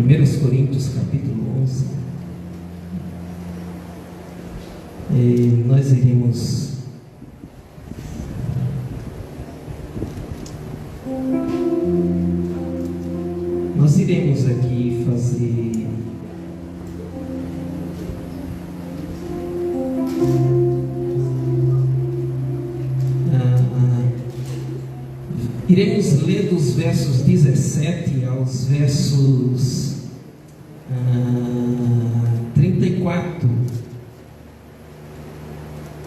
1 Coríntios capítulo 11. Nós iremos aqui fazer iremos ler dos versos 17 aos versos 34.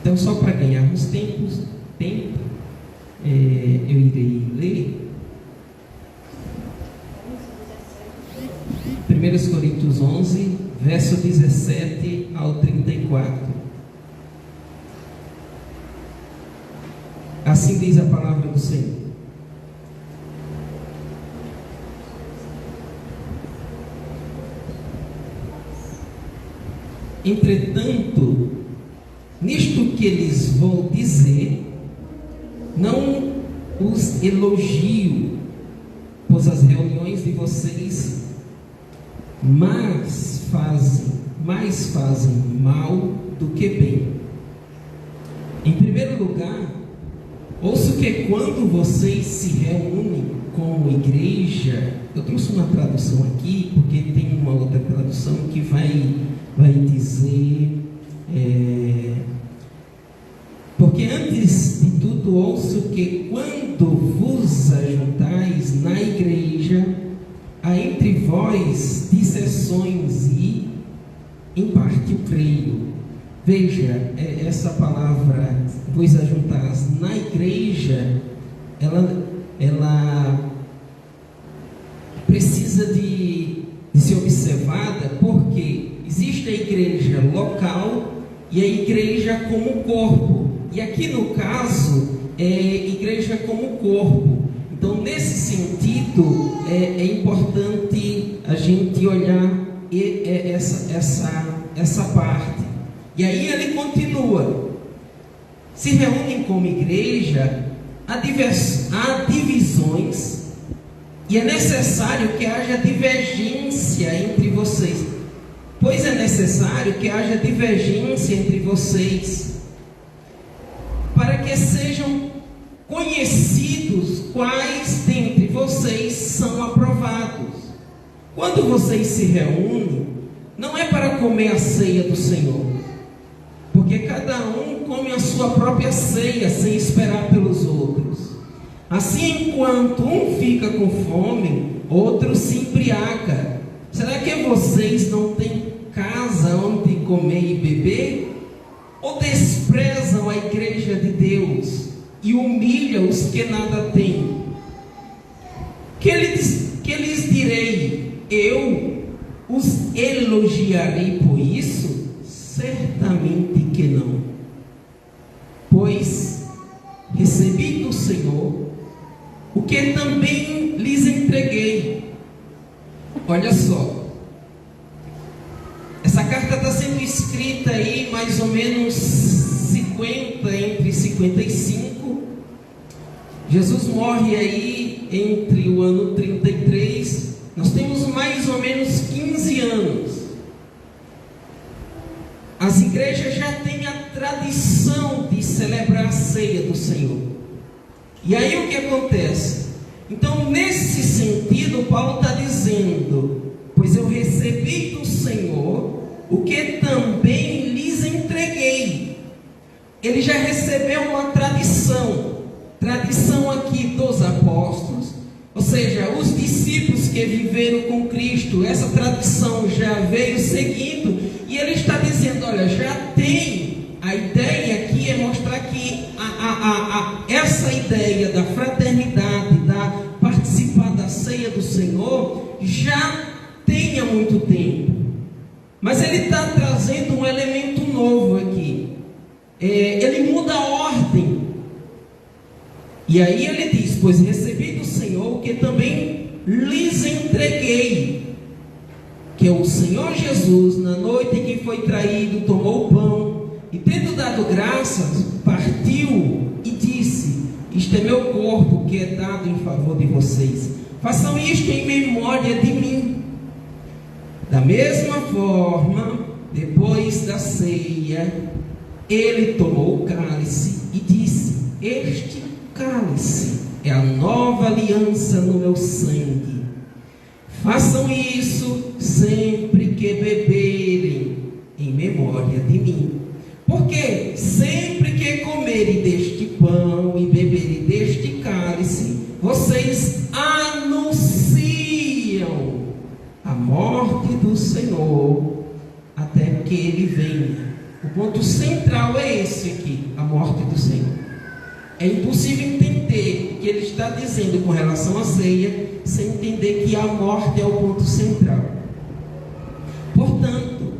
Então, só para ganharmos tempo, eu irei ler 1 Coríntios 11, verso 17 ao 34. Assim diz a palavra do Senhor. Entretanto, nisto que lhes vou dizer, não os elogio, pois as reuniões de vocês mais fazem mal do que bem. Em primeiro lugar, ouço que quando vocês se reúnem como igreja, eu trouxe uma tradução aqui, porque tem uma outra tradução que vai dizer, porque antes de tudo ouço que quando vos ajuntais na igreja, há entre vós dissensões e em parte eu creio. Veja, essa palavra vos ajuntais na igreja, ela precisa de ser observada, porque existe a igreja local e a igreja como corpo. E aqui no caso, igreja como corpo. Então, nesse sentido, é importante a gente olhar essa parte. E aí ele continua: se reúnem como igreja, há divisões, e é necessário que haja divergência entre vocês. Pois é necessário que haja divergência entre vocês, para que sejam conhecidos quais dentre vocês são aprovados. Quando vocês se reúnem, não é para comer a ceia do Senhor, porque cada um come a sua própria ceia sem esperar pelos outros. Assim, enquanto um fica com fome, outro se embriaga. Será que vocês não têm casa onde comer e beber? Ou desprezam a igreja de Deus e humilham os que nada têm? Que lhes direi? Eu os elogiarei por isso? Certamente que não. Pois recebi do Senhor o que também lhes entreguei. Olha só, essa carta está sendo escrita aí mais ou menos 50, entre 55. Jesus morre aí entre o ano 33. Nós temos mais ou menos 15 anos. As igrejas já têm a tradição de celebrar a ceia do Senhor. E aí o que acontece? Então, nesse sentido, Paulo está dizendo: pois eu recebi do Senhor o que também lhes entreguei. Ele já recebeu uma tradição aqui dos apóstolos, ou seja, os discípulos que viveram com Cristo, essa tradição já veio seguindo, e ele está dizendo: olha, já tem, a ideia aqui é mostrar que essa ideia da fraternidade, da participar da ceia do Senhor, já tem há muito tempo. Mas ele está trazendo um elemento novo aqui. Ele muda a ordem. E aí ele diz: pois recebi do Senhor o que também lhes entreguei, que o Senhor Jesus, na noite em que foi traído, tomou o pão e, tendo dado graças, partiu e disse: isto é meu corpo que é dado em favor de vocês. Façam isto em memória de mim. Da mesma forma, depois da ceia, ele tomou o cálice e disse: este cálice é a nova aliança no meu sangue. Façam isso sempre que beberem, em memória de mim. Porque sempre que comerem deste pão e beberem deste cálice, vocês anunciam a morte do Senhor até que Ele venha. O ponto central é esse aqui, a morte do Senhor. É impossível entender o que Ele está dizendo com relação à ceia, sem entender que a morte é o ponto central. Portanto,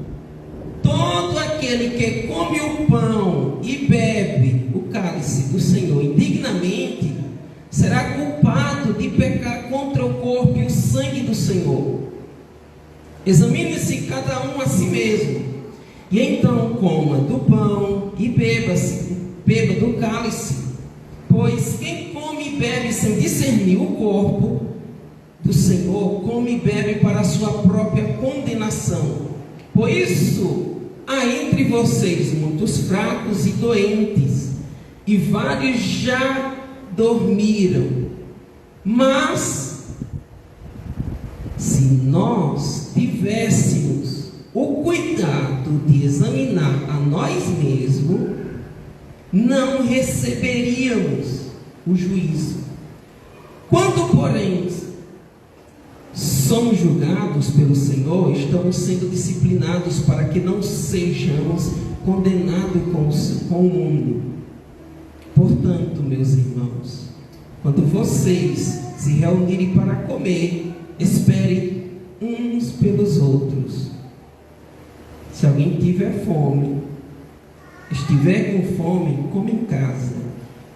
todo aquele que come o pão e bebe o cálice do Senhor indignamente, será culpado de pecar contra o corpo e o sangue do Senhor. Examine-se cada um a si mesmo, e então coma do pão e beba do cálice, pois quem come e bebe sem discernir o corpo do Senhor, come e bebe para a sua própria condenação. Por isso, há entre vocês muitos fracos e doentes, e vários já dormiram. Mas, se nós tivéssemos o cuidado de examinar a nós mesmos, não receberíamos o juízo. Quando, porém, somos julgados pelo Senhor, estamos sendo disciplinados para que não sejamos condenados com o mundo. Portanto, meus irmãos, quando vocês se reunirem para comer, esperem uns pelos outros. Se alguém tiver fome, estiver com fome, come em casa,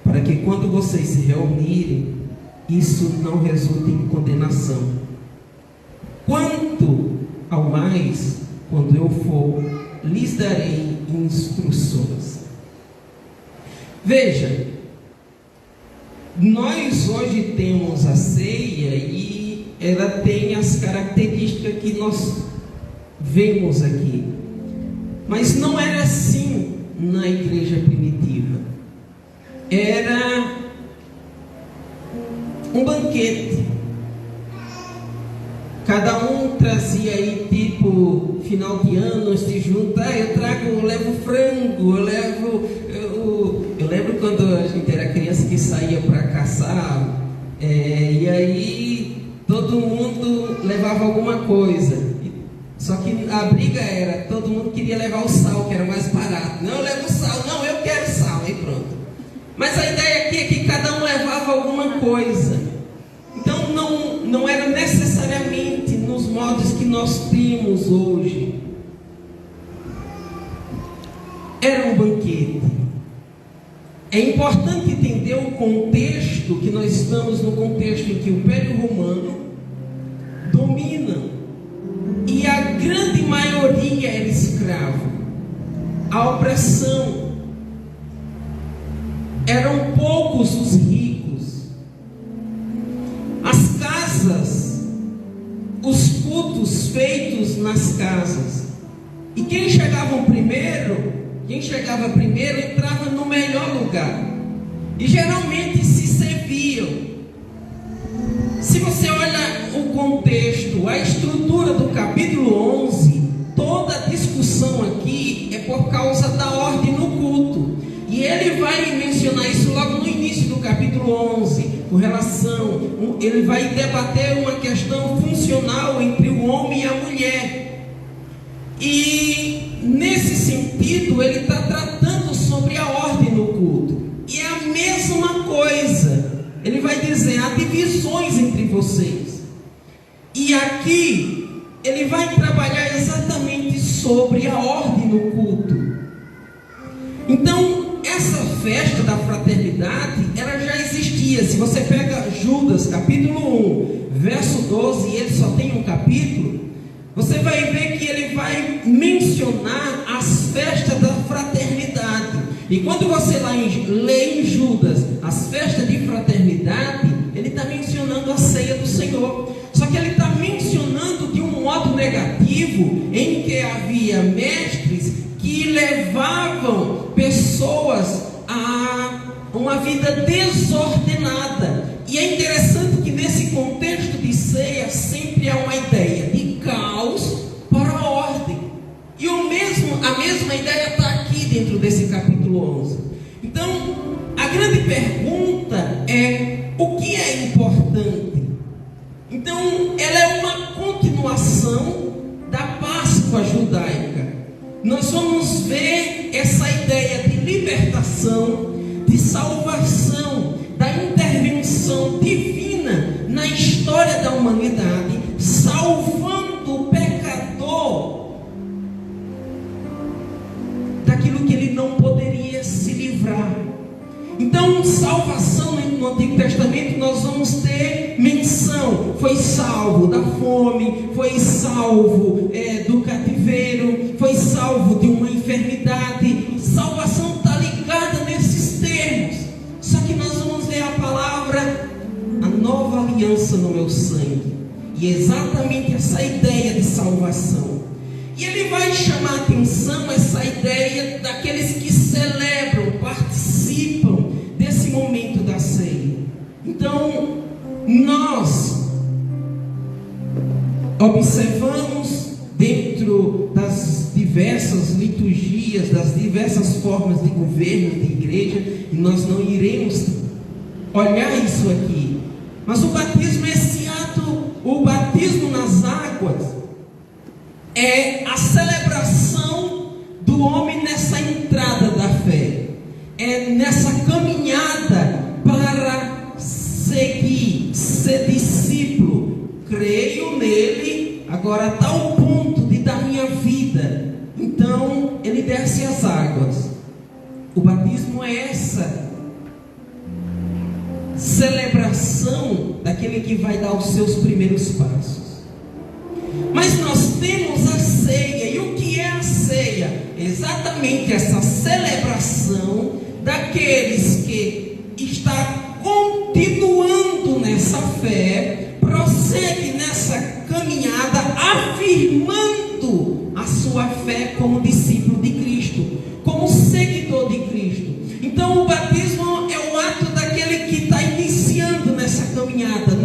para que quando vocês se reunirem, isso não resulte em condenação. Quanto ao mais, quando eu for, lhes darei instruções. Veja, nós hoje temos a ceia e ela tem as características que nós vemos aqui. Mas não era assim na igreja primitiva. Era um banquete. Cada um trazia aí, tipo, final de ano, se junta, eu levo frango, eu lembro quando a gente era criança que saía para caçar, e aí todo mundo levava alguma coisa. Só que a briga era, todo mundo queria levar o sal, que era mais barato. Não, eu levo o sal, não, eu quero sal, aí pronto. Mas a ideia aqui é que cada um levava alguma coisa. Então não era necessariamente nos modos que nós temos hoje. Era um banquete. É importante entender o contexto, que nós estamos no contexto em que o Império Romano domina. E a grande maioria era escravo. A opressão. Eram poucos os ricos. As casas, os cultos feitos nas casas. E quem chegava primeiro entrava no melhor lugar. E geralmente se serviam. Se você olha o contexto, a estrutura do capítulo 11, toda a discussão aqui é por causa da ordem no culto. E ele vai mencionar isso logo no início do capítulo 11, com relação, ele vai debater uma questão funcional entre o homem e a mulher. E nesse sentido, ele está tratando sobre a ordem no culto. E é a mesma coisa. Ele vai dizer, há divisões entre vocês. E aqui, ele vai trabalhar exatamente sobre a ordem no culto. Então, essa festa da fraternidade, ela já existia. Se você pega Judas, capítulo 1, verso 12, e ele só tem um capítulo, você vai ver que ele vai mencionar as festas da fraternidade. E quando você lê em Judas as festas de fraternidade, ele está mencionando a ceia do Senhor. Só que ele está mencionando de um modo negativo em que havia mestres que levavam pessoas a uma vida desordenada. E é interessante que nesse contexto de ceia sempre há uma ideia de caos para a ordem. E a mesma ideia está aqui dentro desse capítulo 11. Então, a grande pergunta é: o que é importante? Então, ela é uma continuação da Páscoa judaica. Nós vamos ver essa ideia de libertação, de salvação, da intervenção divina na história da humanidade, salvando o pecador daquilo que ele não poderia se livrar. Então, salvação no Antigo Testamento, nós vamos ter menção: foi salvo da fome, foi salvo do cativeiro, foi salvo de uma enfermidade. Salvação está ligada nesses termos. Só que nós vamos ver a palavra, a nova aliança no meu sangue, e exatamente essa ideia de salvação. E ele vai chamar a atenção essa ideia daqueles que celebram, participam desse momento da ceia. Então, nós observamos dentro das diversas liturgias, das diversas formas de governo de igreja, e nós não iremos olhar isso aqui, mas o batismo é esse ato, o batismo nas águas é a celebração do homem nessa entrada da fé, é nessa caminhada para seguir, ser discípulo. Creio nele, agora está o ponto de dar minha vida. Então ele desce as águas. O batismo é essa celebração daquele que vai dar os seus primeiros passos. Mas nós temos a ceia. E o que é a ceia? Exatamente essa celebração daqueles que está continuando nessa fé, prossegue nessa caminhada, afirmando a sua fé como discípulo de Cristo, como seguidor de Cristo. Então o batismo é o ato daquele que está iniciando nessa caminhada,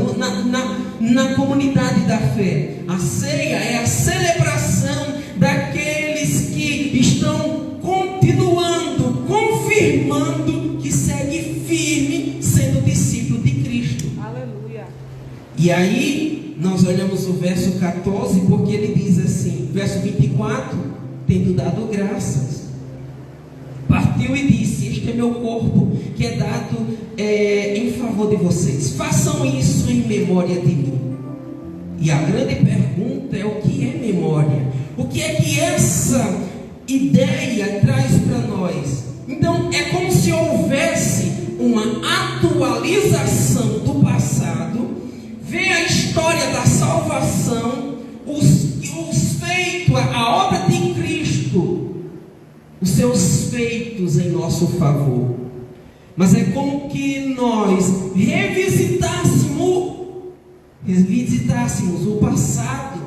na comunidade da fé. A ceia é a celebração daqueles que estão continuando, confirmando que segue firme sendo discípulo de Cristo. Aleluia. E aí nós olhamos o verso 14, porque ele diz assim, verso 24: tendo dado graças, partiu e disse: este é meu corpo, que é dado em favor de vocês, façam isso em memória de mim. E a grande pergunta é: o que é memória? O que é que essa ideia traz para nós? Então é como se houvesse uma atualização do passado, ver a história da salvação, os feitos, a obra de Cristo, os seus feitos em nosso favor. Mas é como que nós revisitássemos o passado,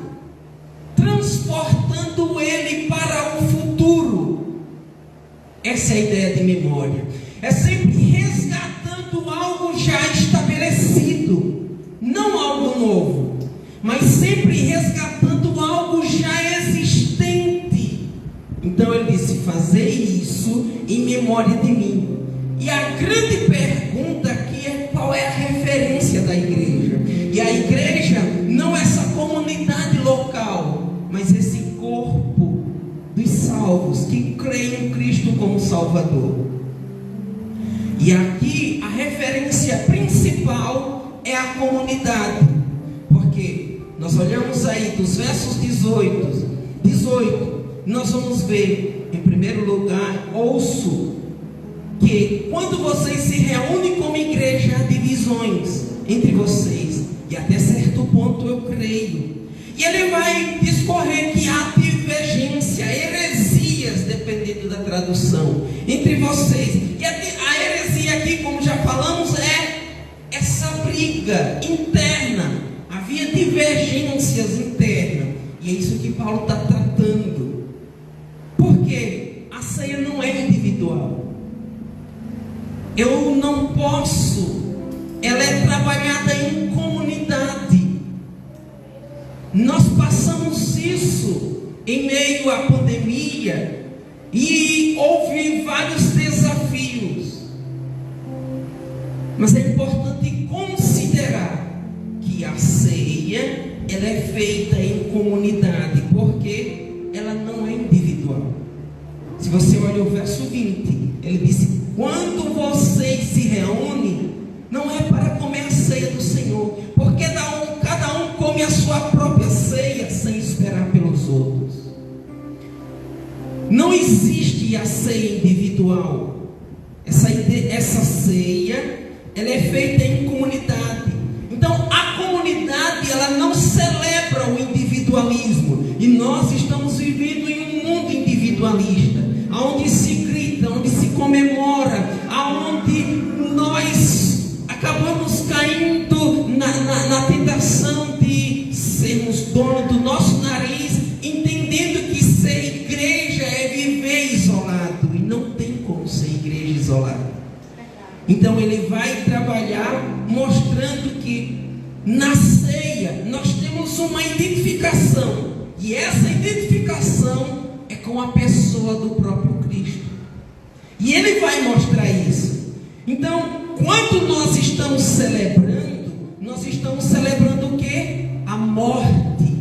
transportando ele para o futuro. Essa é a ideia de memória. É sempre resgatando algo já estabelecido, não algo novo, mas sempre resgatando algo já existente. Então ele disse: fazei isso em memória de mim. E a grande pergunta aqui é: qual é a referência da igreja? E a igreja não é essa comunidade local, mas esse corpo dos salvos que creem em Cristo como Salvador. E aqui a referência principal é a comunidade, porque nós olhamos aí dos versos 18, nós vamos ver, em primeiro lugar, ouço que quando vocês se reúnem como igreja, há divisões entre vocês, e até certo ponto eu creio. E ele vai discorrer que há divergência, heresias, dependendo da tradução, entre vocês. E a heresia aqui, como já falamos, é essa briga interna. Havia divergências internas. E é isso que Paulo está tratando. Porque a ceia não é individual. Eu não posso. Ela é trabalhada em comunidade. Nós passamos isso em meio à pandemia e houve vários desafios. Mas é importante considerar que a ceia, ela é feita em comunidade, porque ela não é individual. Se você olha o verso 20, ele disse: quando vocês se reúnem, não é para comer a ceia do Senhor, porque cada um come a sua própria ceia sem esperar pelos outros. Não existe a ceia individual. Essa ceia, ela é feita em comunidade. Então a comunidade, ela não celebra o individualismo. E nós estamos vivendo em um mundo individualista, onde se grita, onde se comemora, onde nós acabamos caindo na tentação de sermos donos do nosso nariz, entendendo que ser igreja é viver isolado, e não tem como ser igreja isolada. Então ele vai trabalhar mostrando que na ceia nós temos uma identificação, e essa identificação é com a pessoa do próprio Cristo. E ele vai mostrar isso. Então, quando nós estamos celebrando o quê? A morte.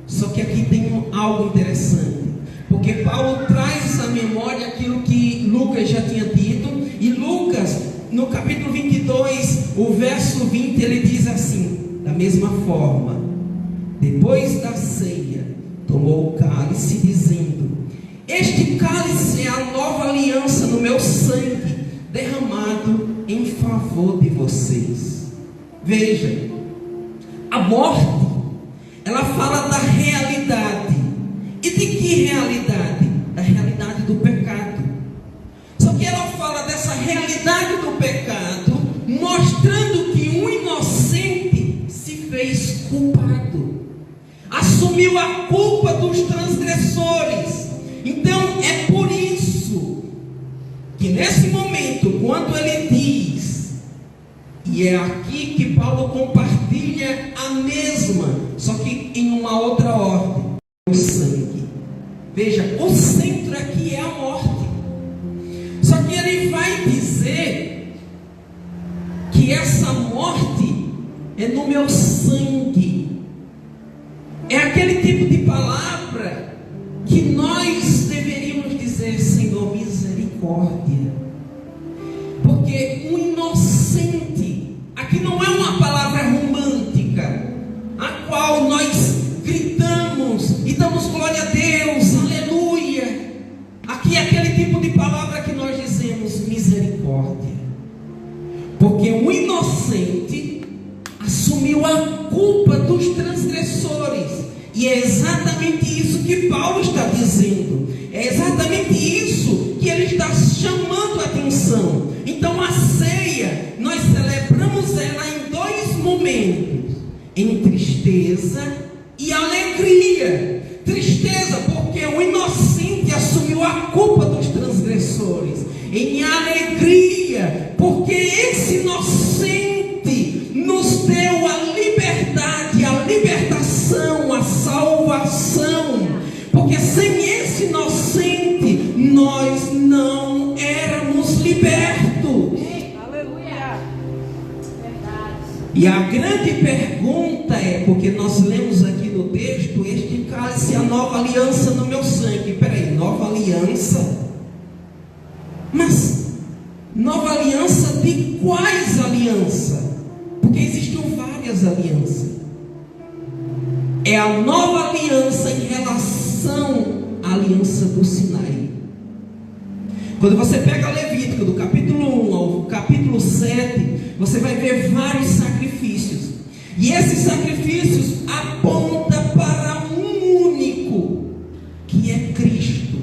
Só que aqui tem algo interessante, porque Paulo traz à memória aquilo que Lucas já tinha dito. E Lucas, no capítulo 22, o verso 20, ele diz assim: da mesma forma, depois da ceia, tomou o cálice, dizendo: este cálice é a nova aliança no meu sangue, derramado em favor de vocês. Veja, a morte, ela fala da realidade. E de que realidade? Da realidade do pecado. Só que ela fala dessa realidade do pecado, mostrando que um inocente se fez culpado, assumiu a culpa dos transgressores. Então é por isso que nesse momento, quando ele diz, e é aqui que Paulo compartilha a mesma, só que em uma outra ordem, o sangue. Veja, o centro aqui é a morte. Só que ele vai dizer que essa morte é no meu sangue. É aquele tipo de palavra que nós deveríamos dizer: Senhor, misericórdia. Porque um inocente, aqui não é uma palavra romântica, a qual nós gritamos e damos glória a Deus, aleluia. Aqui é aquele tipo de palavra que nós dizemos: misericórdia. Porque um inocente assumiu a culpa dos transgressores. E é exatamente isso que Paulo está dizendo. É exatamente isso que ele está chamando a atenção. Então a ceia, nós celebramos ela em dois momentos: em tristeza e alegria. Tristeza porque o inocente assumiu a culpa dos transgressores. Em alegria porque esse inocente nos deu a liberdade, a libertação, a salvação. Porque sem esse inocente nós não éramos libertos. Aleluia. Verdade. E a grande pergunta é, porque nós lemos aqui no texto: este cálice é a nova aliança no meu sangue. Peraí, nova aliança? Mas nova aliança de quais alianças? Porque existiam várias alianças. É a nova aliança em relação à aliança do Sinai. Quando você pega Levítico, do capítulo 1 ao capítulo 7, você vai ver vários sacrifícios. E esses sacrifícios apontam para um único, que é Cristo.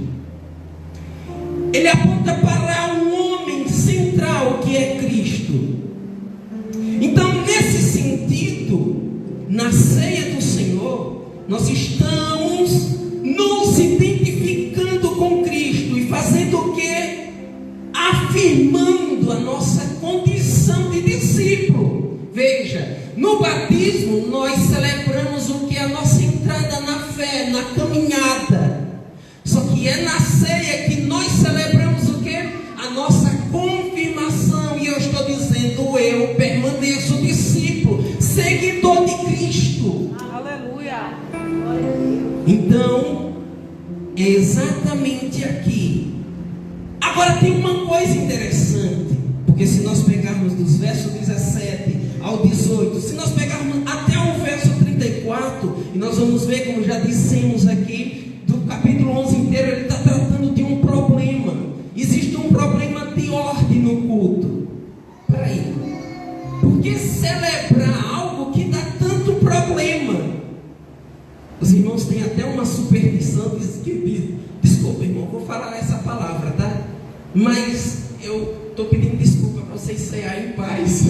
Ele aponta para um homem central, que é Cristo. Então, nesse sentido, na ceia do Senhor, nós estamos batismo, nós celebramos o que é a nossa entrada na fé, na caminhada. Só que é na ceia que nós celebramos o que? A nossa confirmação. E eu estou dizendo, eu permaneço discípulo, seguidor de Cristo. Aleluia. Então, é exatamente aqui. Agora tem uma coisa interessante, porque se nós pegarmos dos versos 17 ao 18, se nós pegarmos até o verso 34, e nós vamos ver, como já dissemos aqui, do capítulo 11 inteiro, ele está tratando de um problema. Existe um problema de ordem no culto. Peraí, por que celebrar algo que dá tanto problema? Os irmãos têm até uma superstição que diz, desculpa irmão, vou falar essa palavra, tá? Mas eu estou pedindo desculpa para vocês cearem em paz.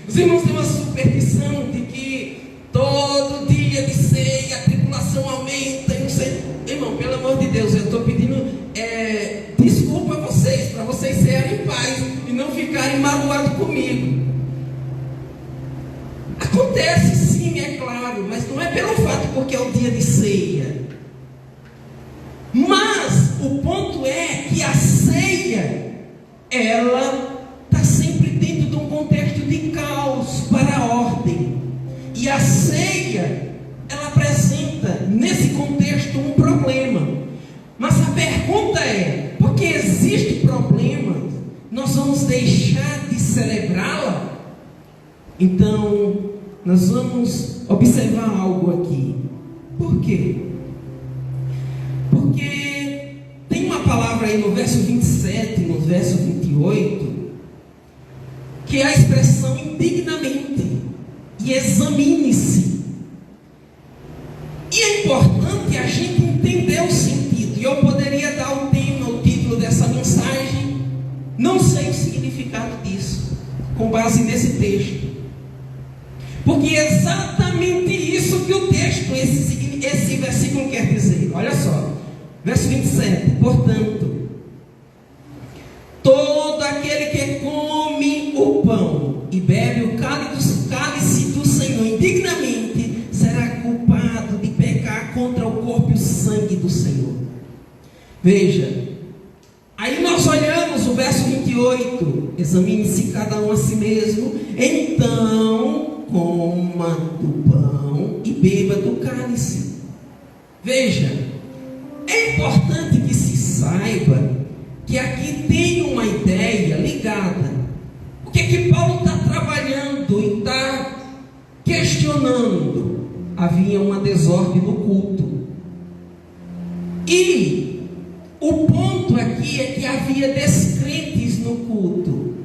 Os irmãos têm uma superstição de que todo dia de ceia a tribulação aumenta, e não sei. Irmão, pelo amor de Deus, eu estou pedindo desculpa a vocês, para vocês cearem em paz e não ficarem magoados comigo. Acontece sim, é claro, mas não é pelo fato porque é o dia de ceia. Mas o ponto é que a ceia, ela está sempre dentro de um contexto de caos para a ordem. E a ceia, ela apresenta nesse contexto um problema. Mas a pergunta é, porque existe problema, nós vamos deixar de celebrá-la? Então, nós vamos observar algo aqui. Por quê? Porque tem uma palavra aí no verso 27, no verso 28, que é a expressão indignamente. E examine-se. E é importante a gente entender o sentido. E eu poderia dar o tema, o título dessa mensagem, não sei o significado disso, com base nesse texto. Porque é exatamente isso que o texto, esse versículo quer dizer. Olha só, verso 27. Portanto, todo aquele que come o pão e bebe o cálice do Senhor indignamente será culpado de pecar contra o corpo e o sangue do Senhor. Veja, aí nós olhamos o verso 28. Examine-se cada um a si mesmo, então coma do pão e beba do cálice. Veja, é importante que se saiba que aqui tem uma ideia ligada. O que é que Paulo está trabalhando e está questionando? Havia uma desordem no culto. E o ponto aqui é que havia descrentes no culto.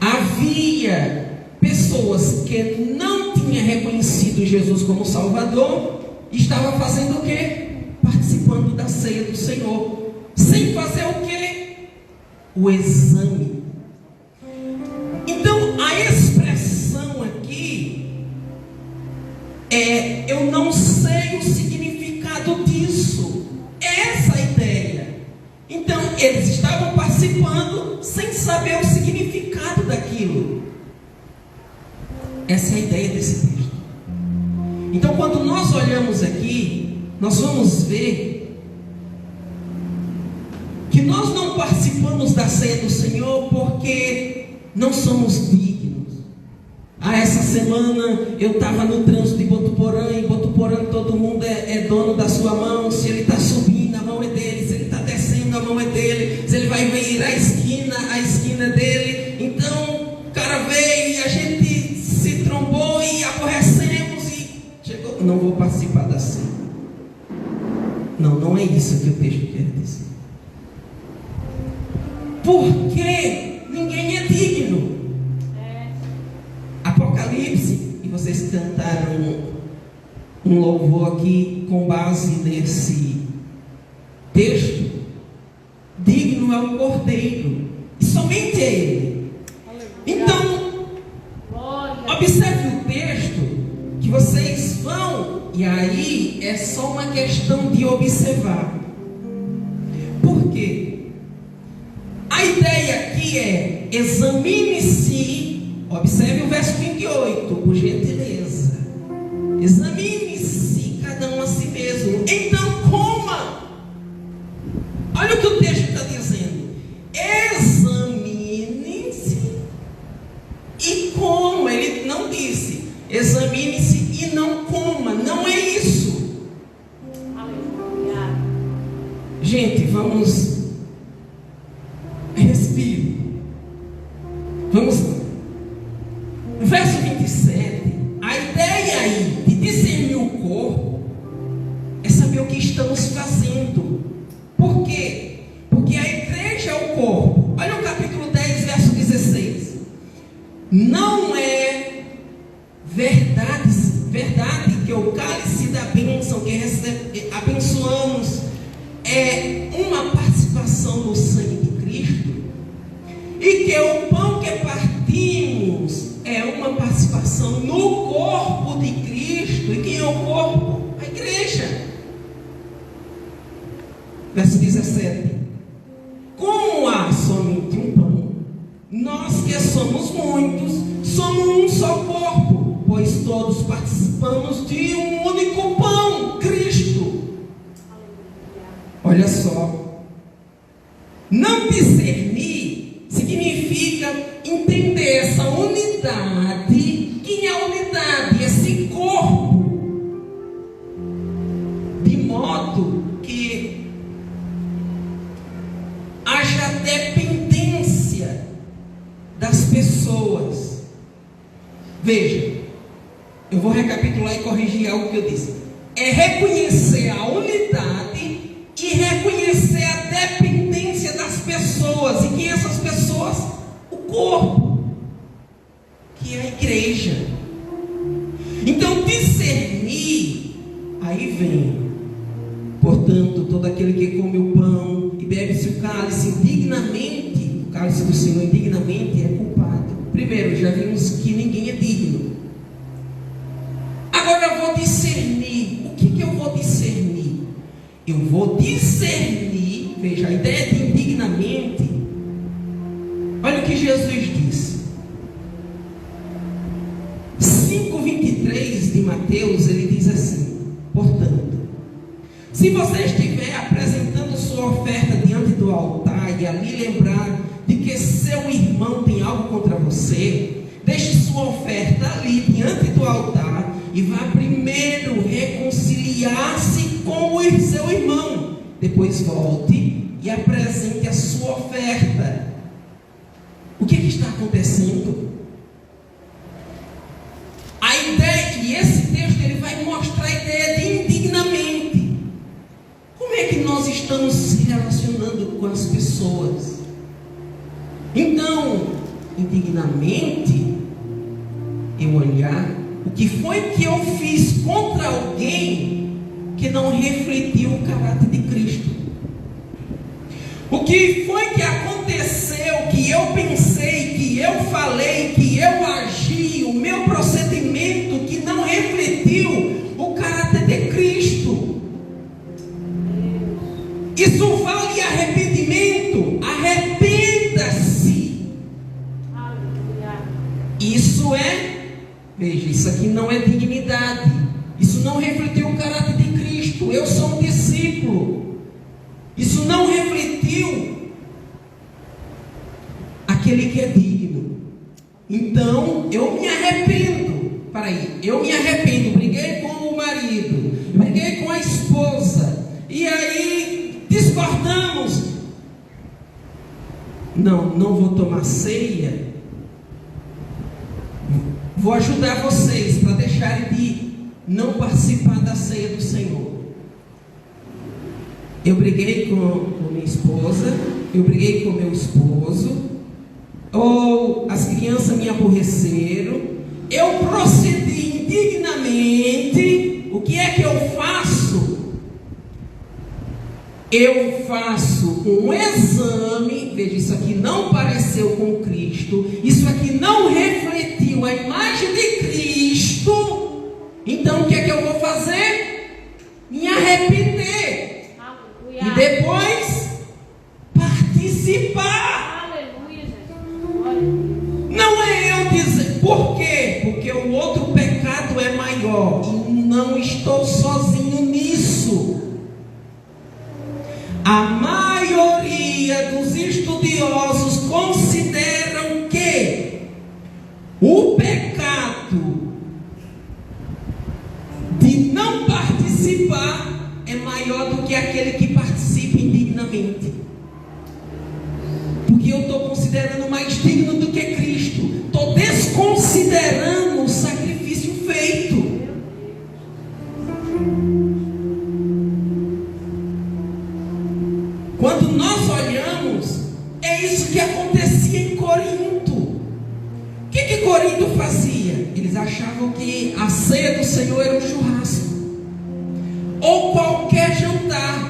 Havia pessoas que não tinham reconhecido Jesus como Salvador, estavam fazendo o quê? Participando da ceia do Senhor, sem fazer o quê? O exame. Então, a expressão aqui é, eu não sei o significado disso. É essa a ideia. Então, eles estavam participando sem saber o significado daquilo. Essa é a ideia desse texto. Então, quando nós olhamos aqui, nós vamos ver que nós não participamos da ceia do Senhor porque não somos dignos. Essa semana eu estava no trânsito de Botuporã, e Botuporã todo mundo é dono da sua mão. Se ele está subindo, a mão é dele. Se ele está descendo, a mão é dele. Se ele vai vir a esquina é dele. Então, o cara veio e a gente se trombou e aborrecemos e chegou. Não vou participar da ceia. Não é isso que o texto quer dizer. Porque ninguém é digno. Apocalipse, e vocês cantaram um louvor aqui com base nesse texto. Digno é o Cordeiro, e somente ele. Então, observe o texto, que vocês vão, e aí é só uma questão de observar. Por quê? A ideia aqui é: examine-se Observe o verso 28, por gentileza. Examine-se cada um a si mesmo, então coma. Olha o que o texto está dizendo. Examine-se e coma. Ele não disse examine-se e não coma. Não é isso. Aleluia. Gente, vamos respire. Vamos lá. Verso 27. A ideia aí de discernir o corpo é saber o que estamos fazendo. Por quê? Porque a igreja é o corpo. Olha o capítulo 10, verso 16. Não é verdade que o cálice da bênção que abençoamos é uma participação no sangue de Cristo, e que o pão que partimos é uma participação no corpo de Cristo. E quem é o corpo? A igreja. Verso 17. Como há somente um pão, nós que somos muitos, somos um só corpo, pois todos participamos de um único pão, Cristo. Olha só. Não discernir significa entender essa unidade. Quem é a unidade? Esse corpo. De modo que haja dependência das pessoas. Veja, eu vou recapitular e corrigir algo que eu disse. É reconhecer a unidade e reconhecer a dependência das pessoas. E quem é essas pessoas? O corpo, que é a igreja. Então, discernir, aí vem, portanto, todo aquele que come o pão e bebe-se o cálice indignamente, o cálice do Senhor indignamente, é culpado. Primeiro, já vimos que ninguém é digno. Agora eu vou discernir. O que eu vou discernir? Eu vou discernir, veja, a ideia de indignamente. Olha o que Jesus disse. 5:23 de Mateus, ele diz assim: portanto, se você estiver apresentando sua oferta diante do altar e ali lembrar de que seu irmão tem algo contra você, deixe sua oferta ali diante do altar e vá primeiro reconciliar-se com o seu irmão. Depois volte e apresente a sua oferta. O que está acontecendo? A ideia, e esse texto ele vai mostrar a ideia de indignamente. Como é que nós estamos se relacionando com as pessoas? Então, indignamente, eu olhar o que foi que eu fiz contra alguém que não refletiu o caráter de Cristo. O que foi que aconteceu, que eu pensei, que eu falei, que eu agi, o meu procedimento que não refletiu o caráter de Cristo. Isso vale arrependimento. Arrependa-se. Isso é, veja, isso aqui não é dignidade. Isso não refletiu o caráter de Cristo. Eu sou um discípulo. Isso não refletiu aquele que é digno. Então, eu me arrependo. Eu me arrependo. Briguei com o marido, briguei com a esposa, e aí discordamos. Não vou tomar ceia. Vou ajudar vocês para deixarem de não participar da ceia do Senhor. Eu briguei com minha esposa, eu briguei com meu esposo, ou as crianças me aborreceram, eu procedi indignamente. O que é que eu faço? Eu faço um exame. Veja, isso aqui não pareceu com Cristo, isso aqui não refletiu a imagem de Cristo. Então o que é que eu vou fazer? Me arrepender. E depois participar. Aleluia, Jesus. Não é eu dizer, estou sozinho nisso. A maioria dos estudiosos consideram que o pecado de não participar é maior do que aquele que participa indignamente. Porque eu estou considerando mais digno do que Cristo. Estou desconsiderando o sacrifício feito. Quando nós olhamos, é isso que acontecia em Corinto. O que Corinto fazia? Eles achavam que a ceia do Senhor era um churrasco ou qualquer jantar.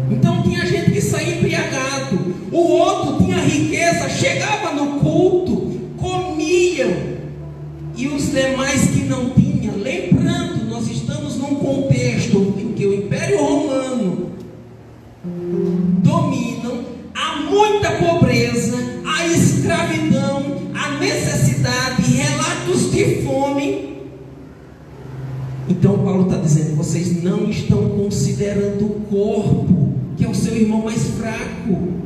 Então tinha gente que saía embriagado, o outro tinha riqueza, chegava no culto, comiam, e os demais que não tinham. Lembrando, nós estamos num contexto em que o Império Romano dominam, há muita pobreza, há escravidão, há necessidade, relatos de fome. Então Paulo está dizendo: vocês não estão considerando o corpo, que é o seu irmão mais fraco.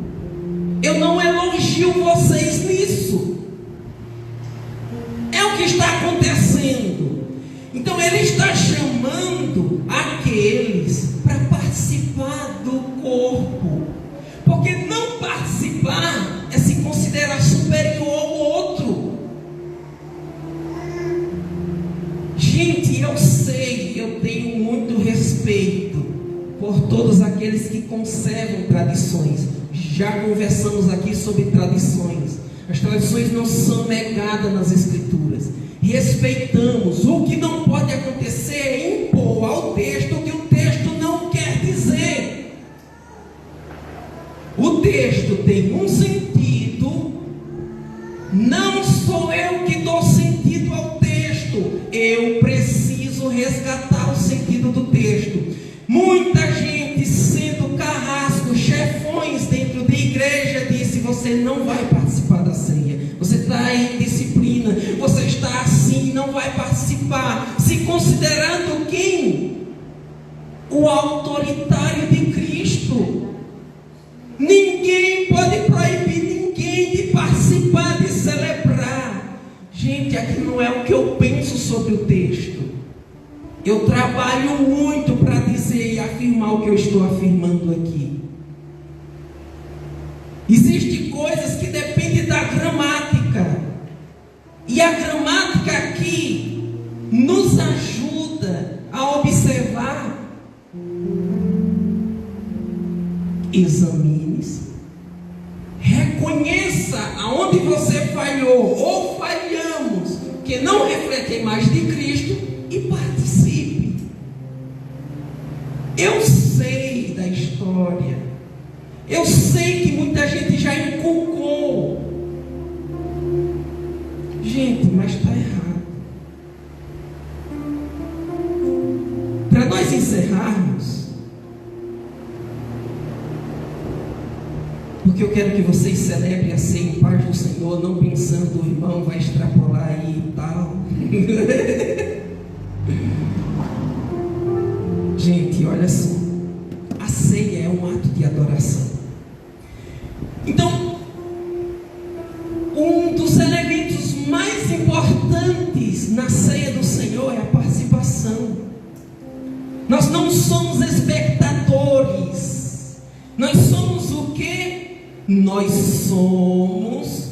Eu não elogio vocês nisso. É o que está acontecendo. Então ele está chamando aqueles para participar do corpo, porque não participar é se considerar superior ao outro. Gente, eu sei, eu tenho muito respeito por todos aqueles que conservam tradições. Já conversamos aqui sobre tradições. As tradições não são negadas nas Escrituras. Respeitamos. O que não pode acontecer é impor ao texto o que o texto não quer dizer. O texto tem um sentido. Não sou eu que dou sentido ao texto. Eu preciso resgatar o sentido do texto. Muita gente sendo carrascos, chefões dentro da igreja disse: você não vai participar da ceia, você está em disciplina, você está assim, não vai participar, se considerando quem? O autoritário de Cristo. Ninguém pode proibir ninguém de participar, de celebrar. Gente, aqui não é o que eu penso sobre o texto. Eu trabalho muito para dizer e afirmar o que eu estou afirmando aqui. Existem coisas que dependem da gramática. E a gramática aqui nos ajuda a observar. Examine-se. Reconheça aonde você falhou ou falhamos, que não reflete a imagem de Cristo, e participe. Eu sei da história. Eu sei que muita gente já inculcou. Gente, mas está errado. Para nós encerrarmos, porque eu quero que vocês celebrem a ceia em paz do Senhor, não pensando o irmão vai extrapolar aí e tal. Gente, olha só, a ceia é um ato de adoração. Então, um dos elementos mais importantes na ceia do Senhor é a participação. Nós não somos espectadores. Nós somos o quê? Nós somos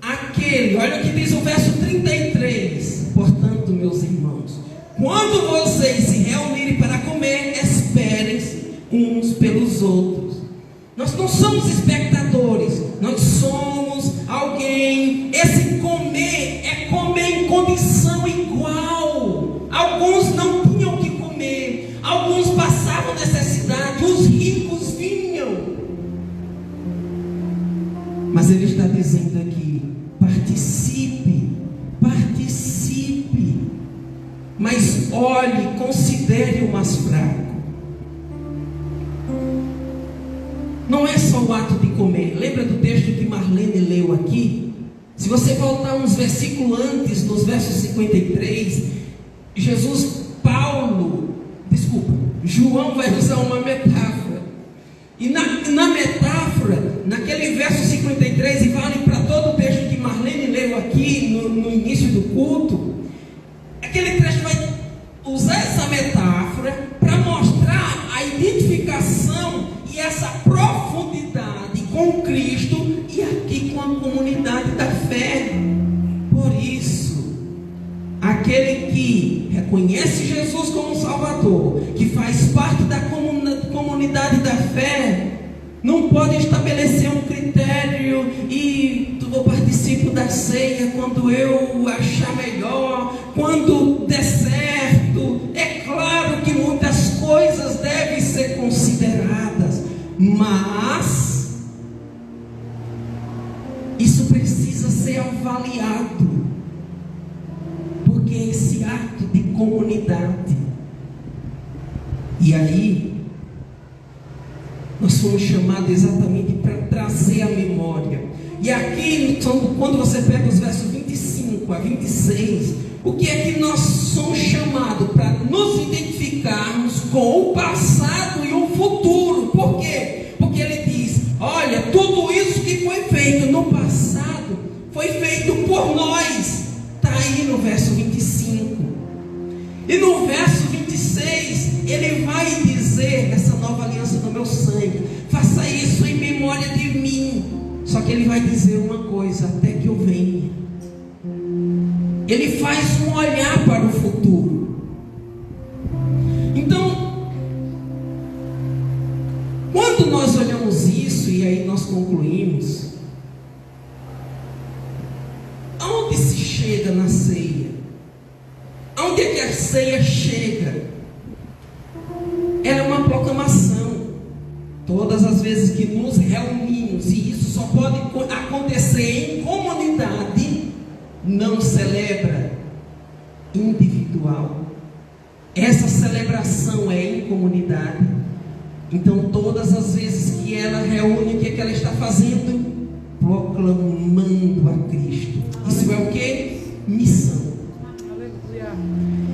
aquele. Olha o que diz o verso 33. Portanto, meus irmãos, quando vocês se reunirem para comer, esperem uns pelos outros. Nós não somos espectadores, nós somos alguém. Esse comer é comer em condição igual. Alguns não tinham o que comer, alguns passavam necessidade, os ricos vinham. Mas ele está dizendo aqui: participe, participe. Mas olhe, considere o mais fraco. Não é só o ato de comer. Lembra do texto que Marlene leu aqui? Se você voltar uns versículos antes, nos versos 53, Paulo João vai usar uma metáfora. E na metáfora, naquele verso 53, e vale para todo o texto que Marlene leu aqui no início do culto, aquele trecho vai usar essa metáfora para mostrar a identificação e essa profundidade com Cristo e aqui com a comunidade da fé. Por isso, aquele que reconhece Jesus como Salvador, que faz parte da comunidade da fé, não pode estabelecer um critério e eu participo da ceia quando eu achar melhor, quando der certo. É claro que muitas coisas devem ser consideradas, mas isso precisa ser avaliado, porque é esse ato de comunidade. E aí nós fomos chamados exatamente para trazer a memória. E aqui, quando você pega os versos 25 a 26, o que é que nós somos chamados? Para nos identificarmos com o passado e o futuro. Por quê? Porque ele diz: olha, tudo isso que foi feito no passado foi feito por nós. Está aí no verso 25. E no verso 26, ele vai dizer: essa nova aliança do meu sangue, faça isso em memória de mim. Só que ele vai dizer uma coisa: até que eu venha. Ele faz um olhar para o futuro. Então, quando nós olhamos isso, e aí nós concluímos, aonde se chega na ceia? Aonde é que a ceia chega? Ela é uma proclamação. Todas as vezes que nos reunimos, e isso só pode acontecer em comunidade, não celebra individual. Essa celebração é em comunidade. Então, todas as vezes que ela reúne, o que é que ela está fazendo? Proclamando a Cristo. Isso é o que? Missão.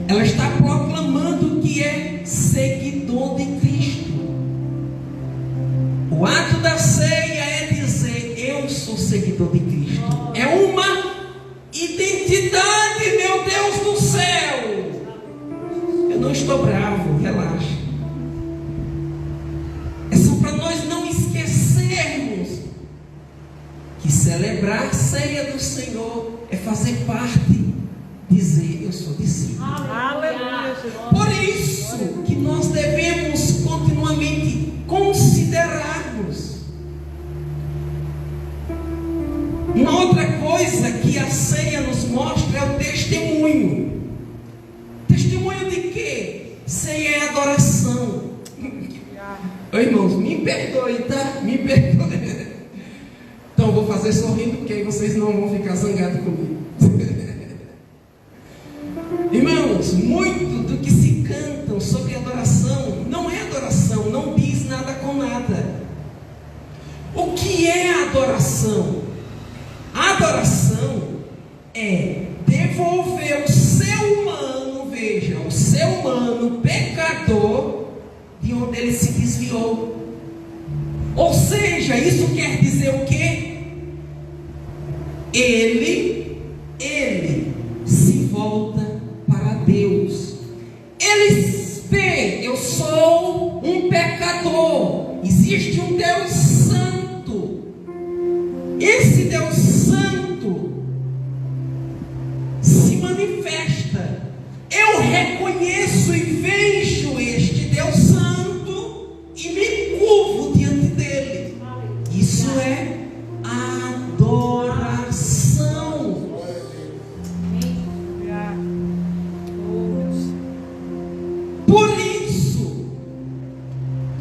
Ela está proclamando que é seguidor de Cristo. O ato da ceia é dizer: eu sou seguidor de Cristo. É uma identidade, meu Deus do céu. Eu não estou bravo, relaxa. É só para nós não esquecermos que celebrar a ceia do Senhor é fazer parte, dizer: eu sou discípulo. Aleluia. Por isso que nós devemos continuamente considerarmos. Uma outra coisa que a ceia nos mostra é o testemunho. Testemunho de quê? Ceia é adoração. Ô, irmãos, me perdoe, tá? Me perdoe. Então eu vou fazer sorrindo, porque aí vocês não vão ficar zangados comigo. Irmãos, muito do que se cantam sobre adoração não é adoração, não diz nada com nada. O que é adoração? A adoração é devolver o ser humano, veja, o ser humano pecador, de onde ele se desviou. Ou seja, isso quer dizer o quê? Ele se volta para Deus. Ele vê: eu sou um pecador. Existe um Deus santo. Esse Deus santo se manifesta. Eu reconheço e vejo este Deus santo e me curvo diante dele. Isso é adoração. Por isso,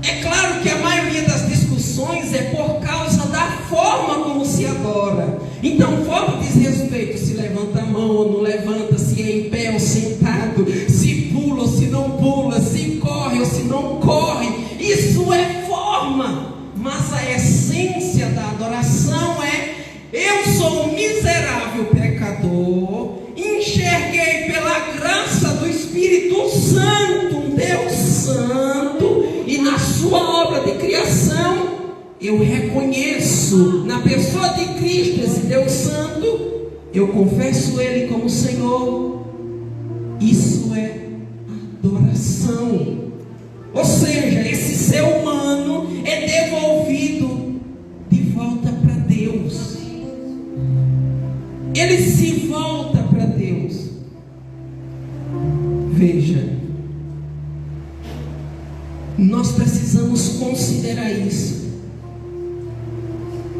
é claro que a maioria das discussões é por causa da forma como se adora. Então, forma diz respeito: se levanta a mão ou não levanta, se é em pé ou sentado, se pula ou se não pula, se corre ou se não corre. Isso é forma, mas a essência da adoração é: eu sou um miserável pecador, enxerguei pela graça do Espírito Santo um Deus santo, criação, eu reconheço na pessoa de Cristo esse Deus Santo, eu confesso Ele como Senhor. Isso é adoração. Ou seja, esse ser humano é devolvido de volta para Deus. Ele se volta para Deus. Veja, nós precisamos considerar isso.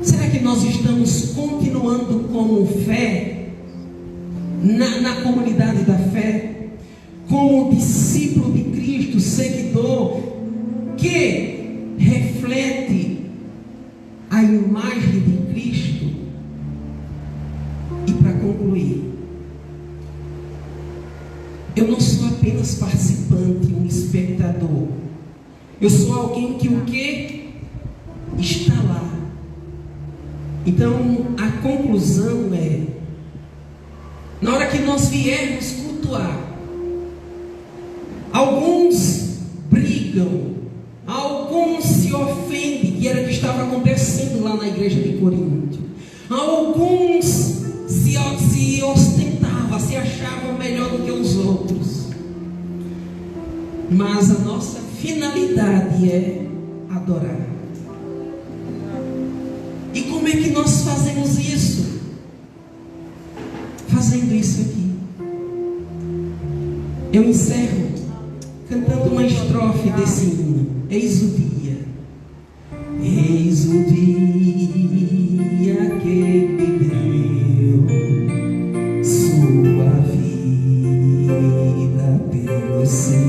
Será que nós estamos continuando como fé, na comunidade da fé, como discípulo de Cristo, seguidor, que reflete a imagem de Cristo? E para concluir, eu não sou apenas participante, um espectador. Eu sou alguém que o quê? Está lá. Então, a conclusão é, na hora que nós viermos cultuar, alguns brigam, alguns se ofendem, que era o que estava acontecendo lá na igreja de Corinto. Alguns se ostentavam, se achavam melhor do que os outros. Mas a nossa finalidade é adorar. E como é que nós fazemos isso? Fazendo isso aqui. Eu encerro cantando uma estrofe desse hino. Eis o dia. Eis o dia que me deu sua vida pelos seus.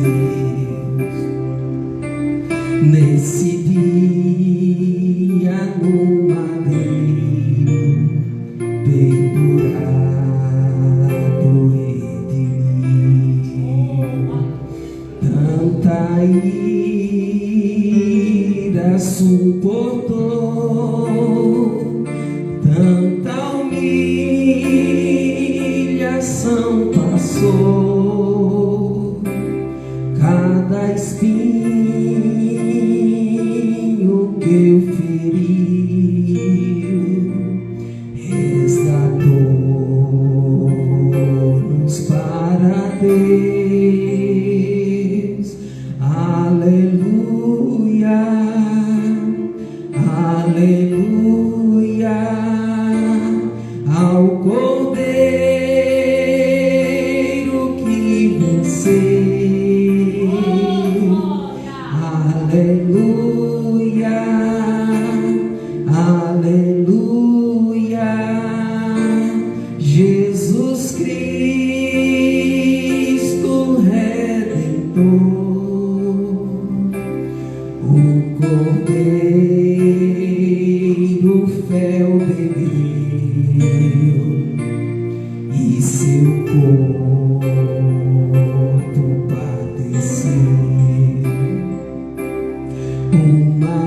Nesse dia no madeiro pendurado de mim, tanta ira suportou, tanta humilhação passou, cada espinho que eu feriu, resgatou-nos para Deus. Aleluia, aleluia, ao Cordeiro que venceu. Aleluia, aleluia, Jesus Cristo Redentor, o Cordeiro fel bebeu e seu corpo padeceu. Uma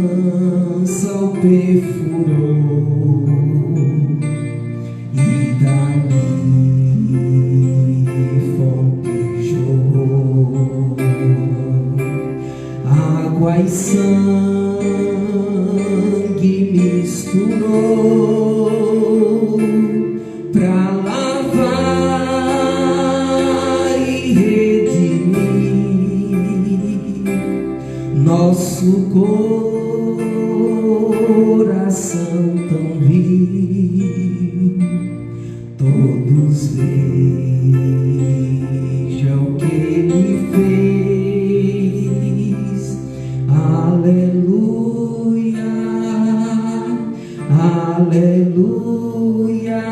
lança o perfurou e dali fonte jorrou, água e sangue misturou pra lavar e redimir nosso coração tão vil. Todos vejam o que Ele fez. Aleluia, aleluia,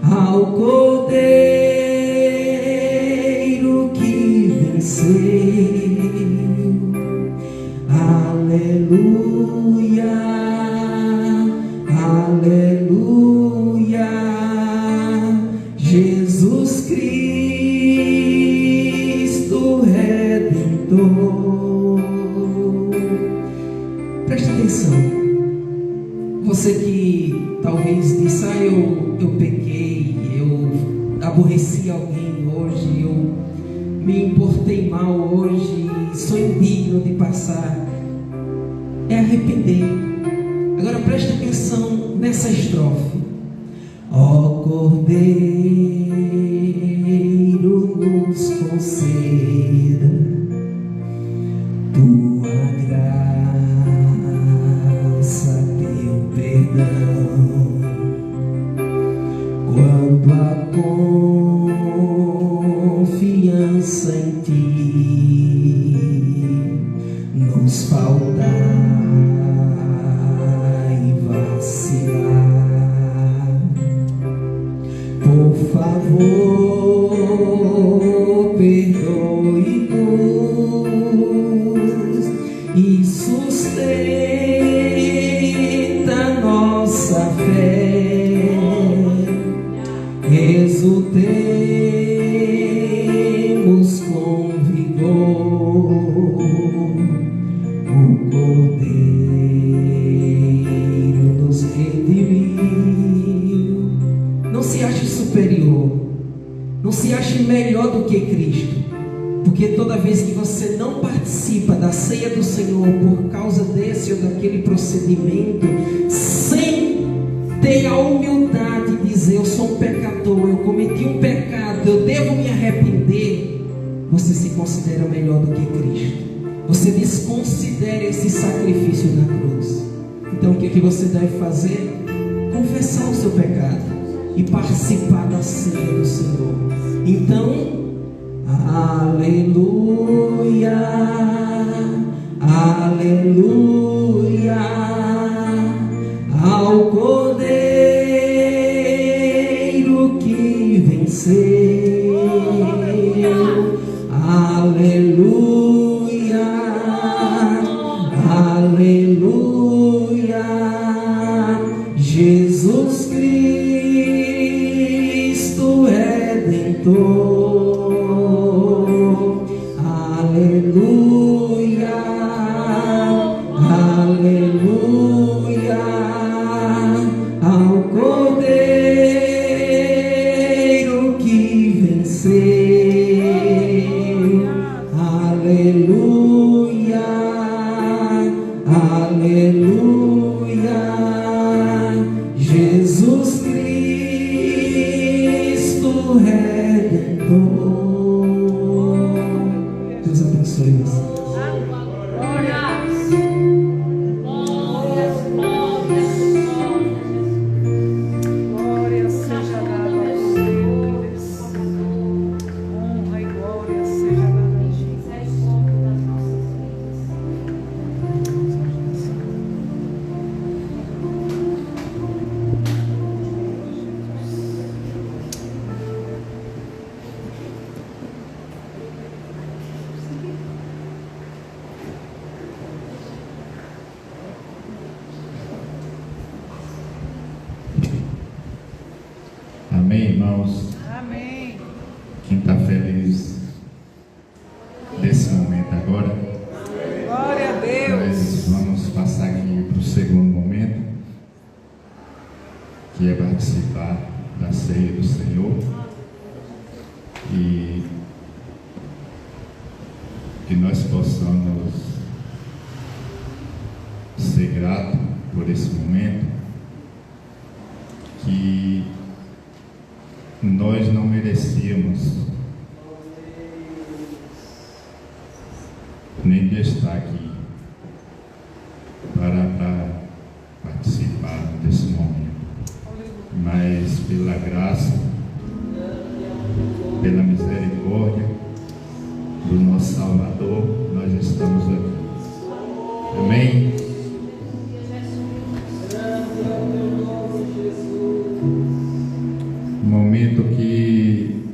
ao Cordeiro que venceu. Aleluia, aleluia, Jesus Cristo Redentor. Preste atenção. Você que talvez disse, eu pequei, eu aborreci alguém hoje, eu me importei mal hoje, sou indigno de passar. É arrepender. Agora preste atenção nessa estrofe. Ó Cordeiro, nos conceda tua graça, teu perdão, quando a confiança em ti nos faltar e vacilar. Por favor, perdoe-nos e sustenta nossa fé. Exultemos com vigor, o Cordeiro nos redimiu. Não se ache superior, não se ache melhor do que Cristo, porque toda vez que você não participa da ceia do Senhor por causa desse ou daquele procedimento, sem ter a humildade de dizer: eu sou um pecador, eu cometi um pecado, eu devo me arrepender, você se considera melhor do que Cristo. Você desconsidera esse sacrifício na cruz. Então o que você deve fazer? Confessar o seu pecado e participar da ceia do Senhor. Então, aleluia, aleluia, ao Cordeiro que venceu, aleluia, aleluia, Jesus Cristo Redentor, aleluia, aleluia, ao Cordeiro que venceu, aleluia, aleluia, Jesus Cristo Redentor. Deus abençoe você. Glória seja dada ao Senhor. Honra e glória seja dada a Jesus. Amém, irmãos? Amém. Quem está feliz desse momento agora? Glória a Deus. Nós vamos passar aqui para o segundo momento, que é participar da ceia do Senhor. E que nós possamos ser gratos por esse momento, que nós não merecíamos nem de estar aqui para participar desse momento, mas pela graça, pela misericórdia do nosso Salvador, nós estamos aqui. Amém? Momento que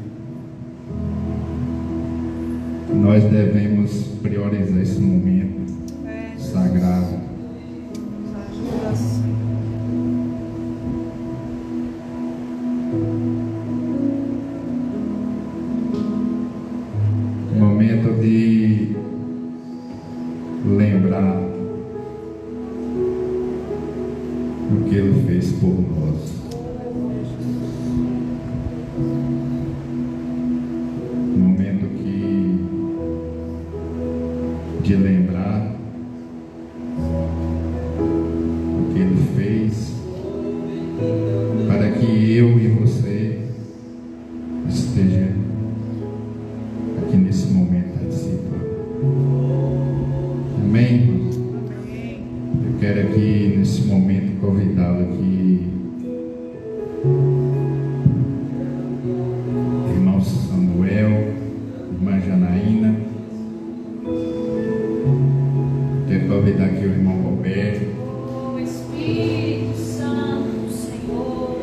nós devemos priorizar esse momento sagrado. Nos ajuda, Senhor. Momento de lembrar o que Ele fez por nós. Momento que de lembrar o que Ele fez, para que eu e você esteja aqui nesse momento participando. Amém, irmãos? Eu quero aqui nesse momento convidá-lo aqui, irmão Samuel, irmã Janaína. Quero convidar aqui o irmão Roberto. Oh, Espírito Santo, Senhor.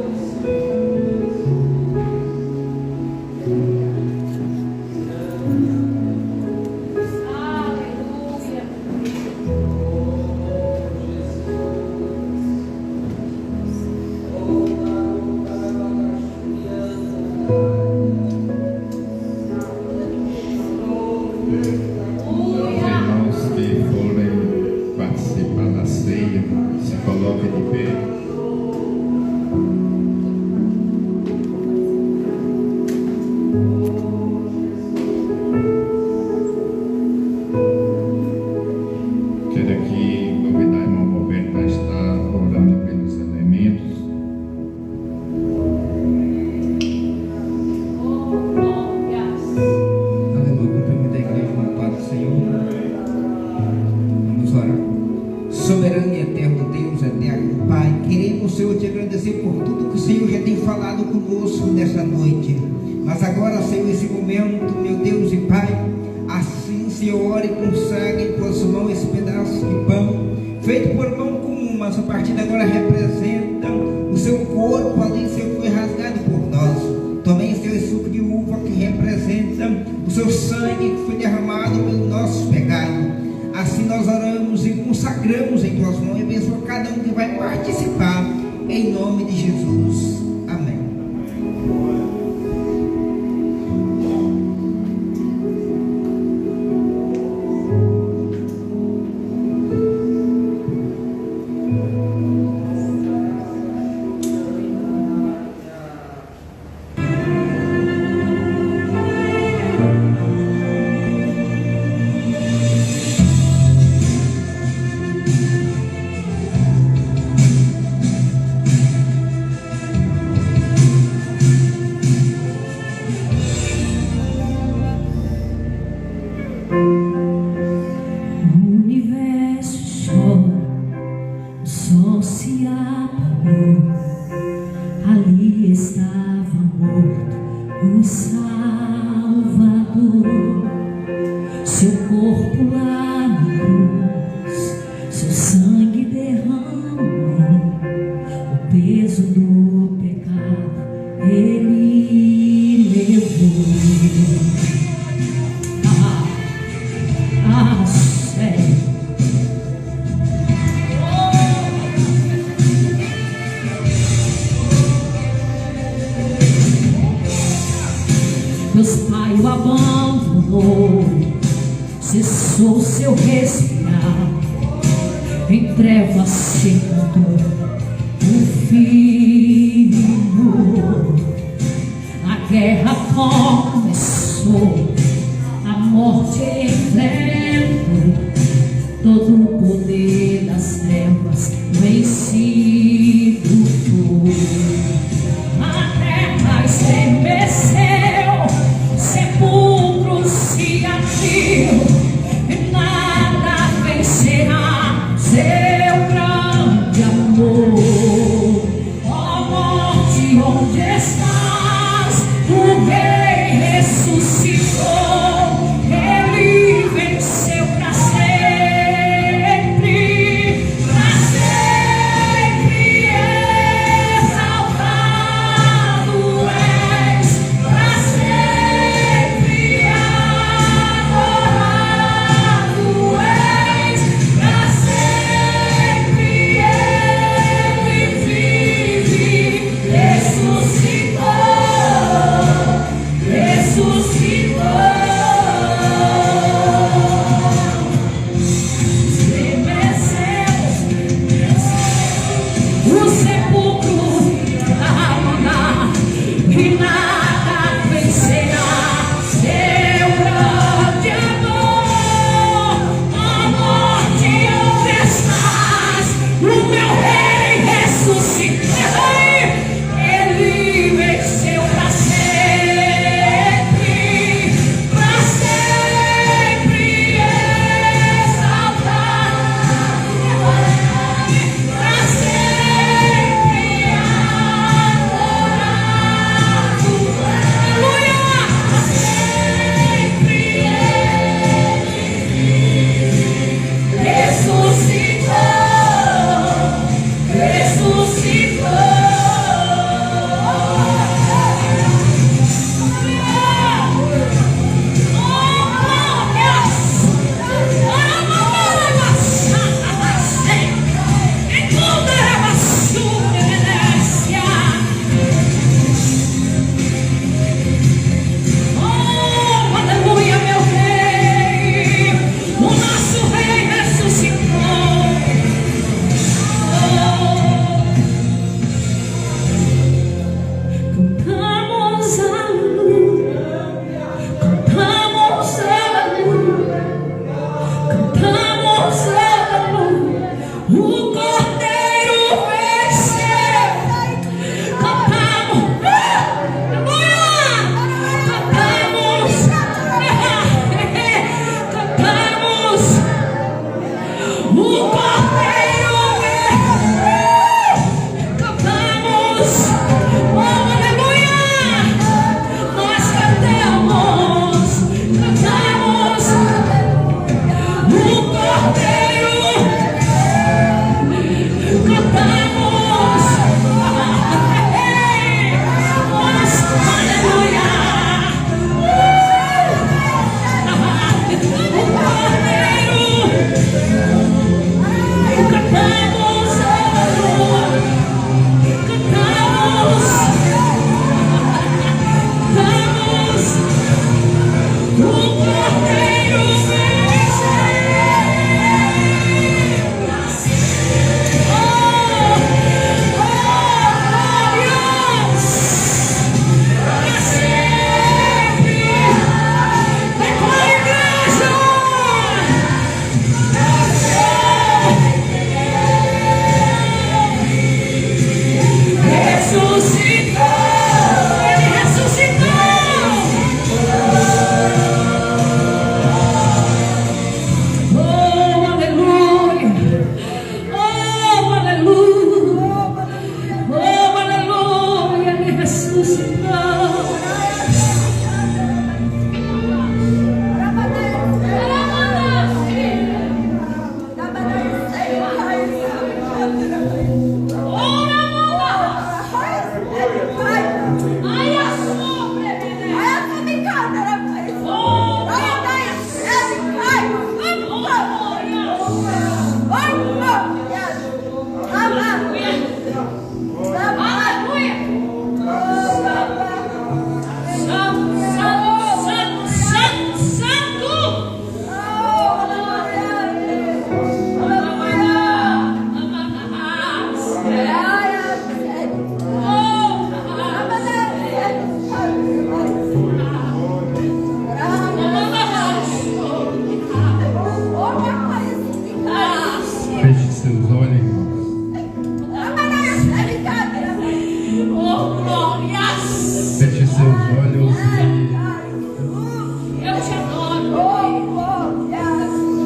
Aleluia. Os irmãos que forem participar da ceia, se coloquem de pé. Quero aqui convidar o irmão Roberto para estar orando pelos elementos. Oh, glórias. Aleluia, cumprimento a igreja com a paz do Senhor. Vamos orar. Soberano e eterno Deus, eterno Pai, queremos, Senhor, te agradecer por tudo que o Senhor já tem falado conosco nessa noite. Mas agora, Senhor, esse momento, meu Deus e Pai, assim, Senhor, ore e consagre em tuas mãos esse pedaço de pão, feito por mão comum, mas a partir de agora representa o seu corpo ali, Senhor, foi rasgado por nós. Também, Senhor, esse suco de uva que representa o seu sangue que foi derramado pelos nossos pecados. Assim nós oramos e consagramos em tuas mãos e abençoa cada um que vai participar, em nome de Jesus. Amém. O universo chora, o sol se apagou, ali estava morto o Salvador. Seu corpo lá na cruz, seu sangue derramou, o peso do pecado ele levou. Sério. Deus Pai o abandonou, cessou seu respirar, em trevas se encontrou o Filho. A guerra começou, a morte enfrentou, todo o poder das trevas vencido foi. A terra estremeceu, sepulcro se abriu, e nada vencerá seu grande amor. Ó morte, onde estás? O Rei ressuscitou, Ele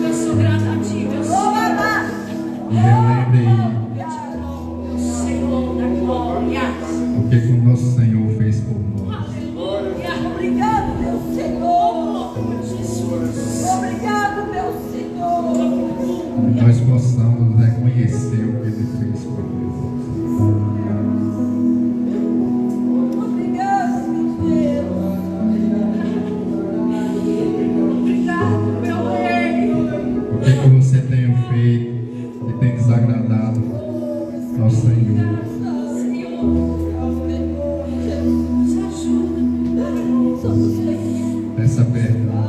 Eu sou grata a ti, meu Senhor. E relembre Meu Senhor da glória. o que o nosso Senhor fez por nós. Aleluia. Obrigado, meu Senhor. Jesus. Obrigado, meu Senhor. Que nós possamos reconhecer o que Ele fez por nós. Obrigado, meu Deus. Obrigado, meu rei. O que você tem feito que tem desagradado ao Senhor. Senhor, nos ajuda. Peça perdão.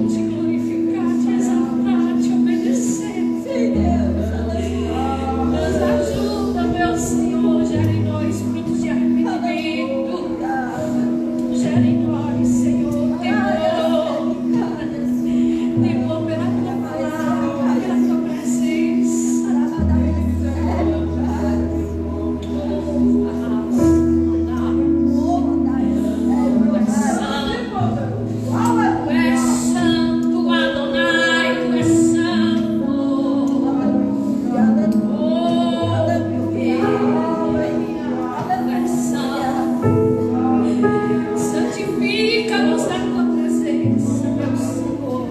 Te glorificar, te exaltar, te obedecer. Nos ajuda, meu Senhor. Gera em nós frutos de arrependimento. Gera em nós, Senhor, temor pela tua palavra, pela tua presença. Tu és santo, Adonai, tu és santo. Oh, meu Deus, tu és santo. Santifica-nos na tua presença, meu Senhor.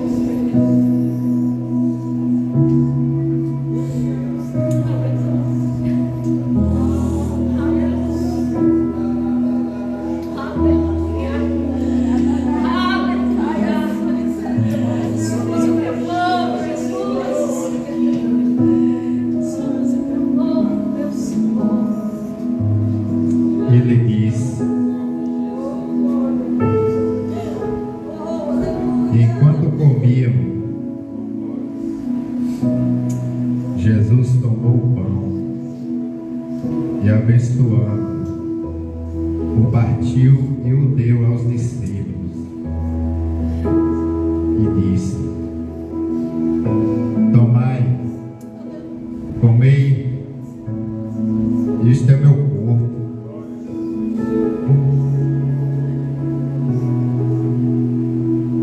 Aleluia. Aleluia. Somos o teu povo, Jesus. Somos o teu povo, meu Senhor. Ele diz: enquanto comíamos, Jesus tomou o pão e, abençoando, o partiu e o deu aos discípulos e disse: tomai, comei, isto é meu corpo.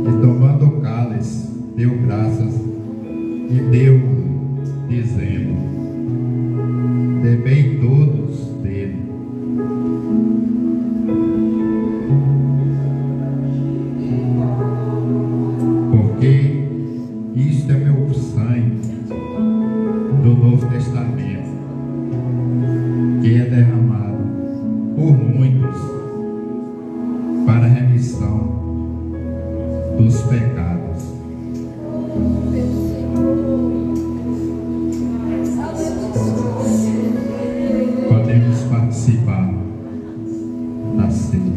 E tomando o cálice, deu graças e deu, dizendo: bebei todos dele. Porque isto é meu sangue do Novo Testamento, que é derramado por muitos para a remissão dos pecados. Podemos participar da ceia.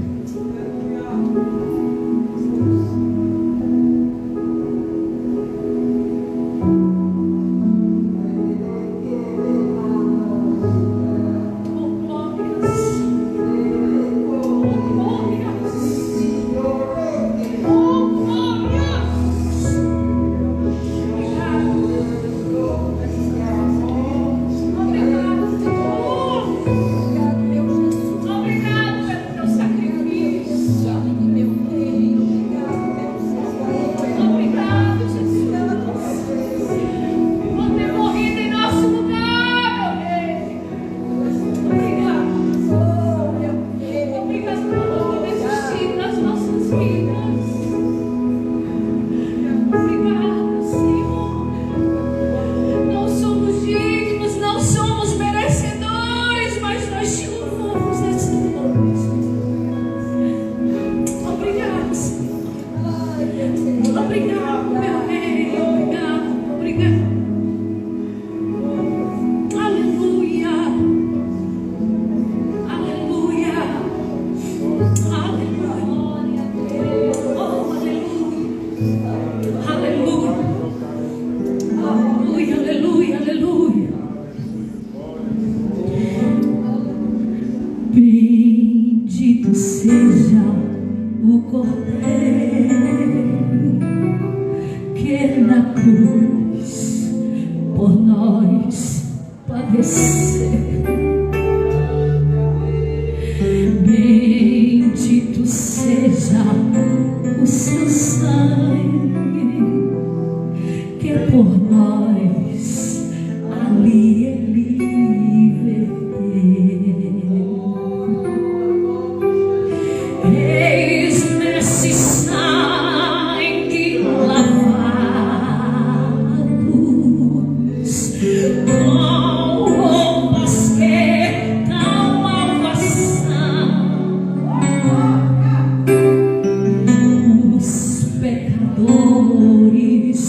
Bendito seja o seu sangue, que por nós ali ele verteu. Eis nesse sangue lavados, com roupas que tão alvas são, os pecadores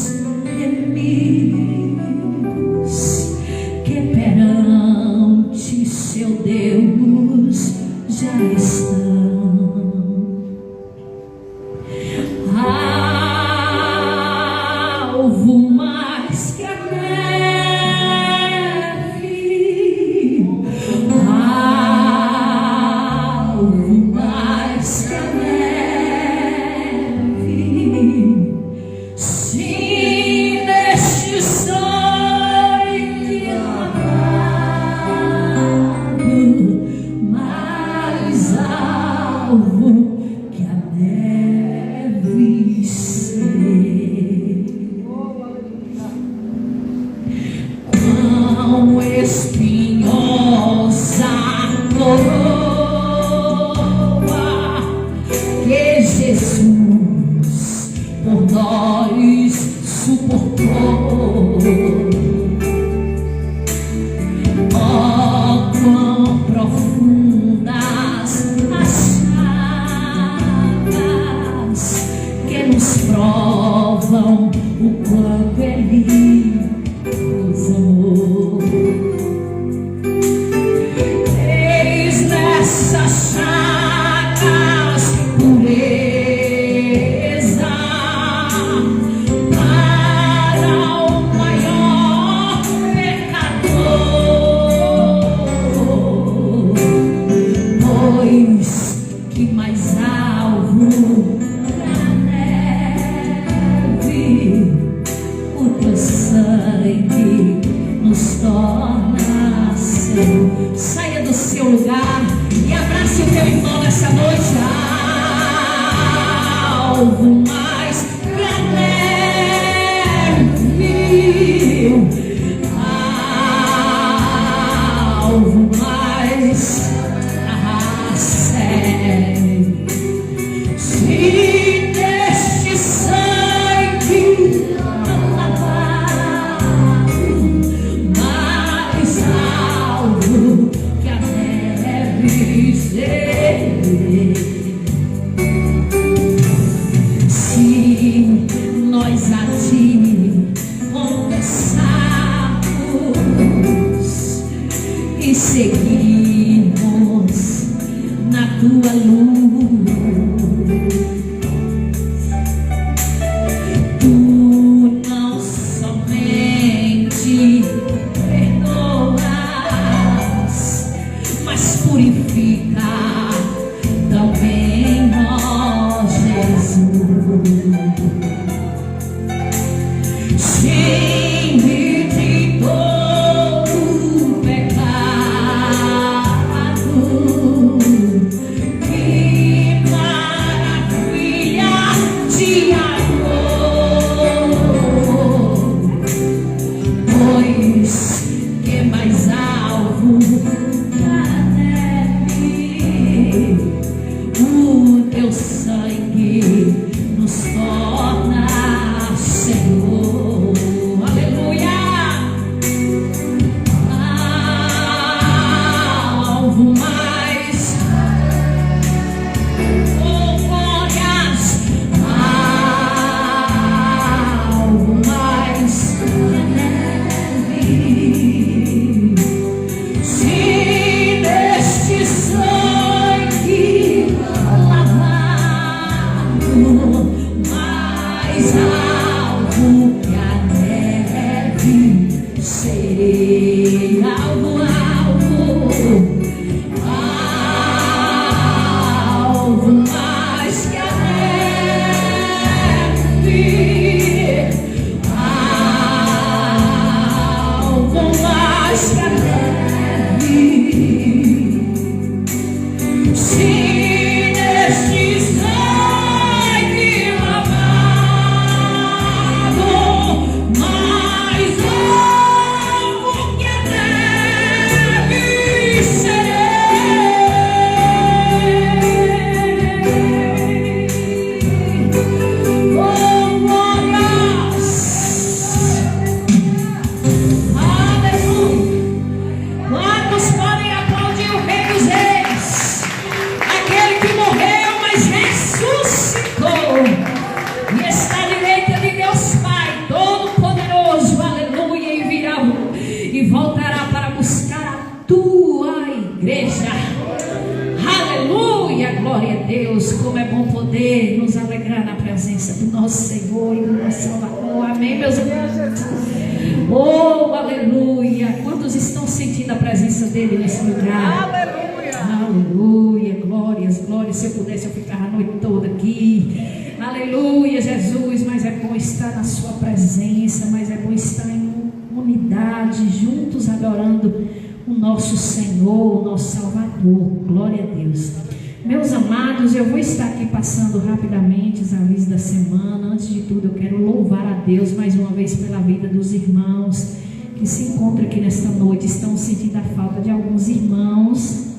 remidos, que perante seu Deus já estão. Alvo mais que a neve, alvo mais que a neve, sim, neste sangue lavado, mais alvo que a neve ser. Quão espinhosa coroa que Jesus por nós suportou. Oh, quão profundas as chagas que nos provam o quanto Ele nos amou. Eis nessas chagas pureza para o maior pecador, pois que mais alvo na neve o teu sangue nos torna seu. Saia do seu lugar e abrace o teu irmão nessa noite. Alvo mais que a neve, alvo mais a sério. Se neste sangue lavado, mais alvo que a neve ser. Se nós a ti confessarmos e seguirmos na tua luz, tu não somente perdoas, mas purifica também, ó Jesus. Sim, de todo pecado que Se neste sangue lavado, mais alvo que a neve serei. Oh, glórias! Aleluia! Quantos podem aplaudir o Rei dos Reis? Aquele que morreu, mas ressuscitou e está à direita de Deus Pai Todo-Poderoso, aleluia, e virá e voltará para buscar a tua igreja. Aleluia, glória a Deus. Como é bom poder nos alegrar na presença do nosso Senhor e do nosso Salvador. Amém, meus irmãos. Oh, aleluia. Quantos estão sentindo a presença dele nesse lugar? Aleluia. Aleluia, glórias, glórias. Se eu pudesse, eu ficava a noite toda aqui. Aleluia, Jesus. Mas é bom estar na sua presença, mas é bom estar em unidade, juntos adorando o nosso Senhor, o nosso Salvador. Glória a Deus. Meus amados, eu vou estar aqui passando rapidamente os avisos da semana. Antes de tudo, eu quero louvar a Deus mais uma vez pela vida dos irmãos que se encontram aqui nesta noite. Estão sentindo a falta de alguns irmãos.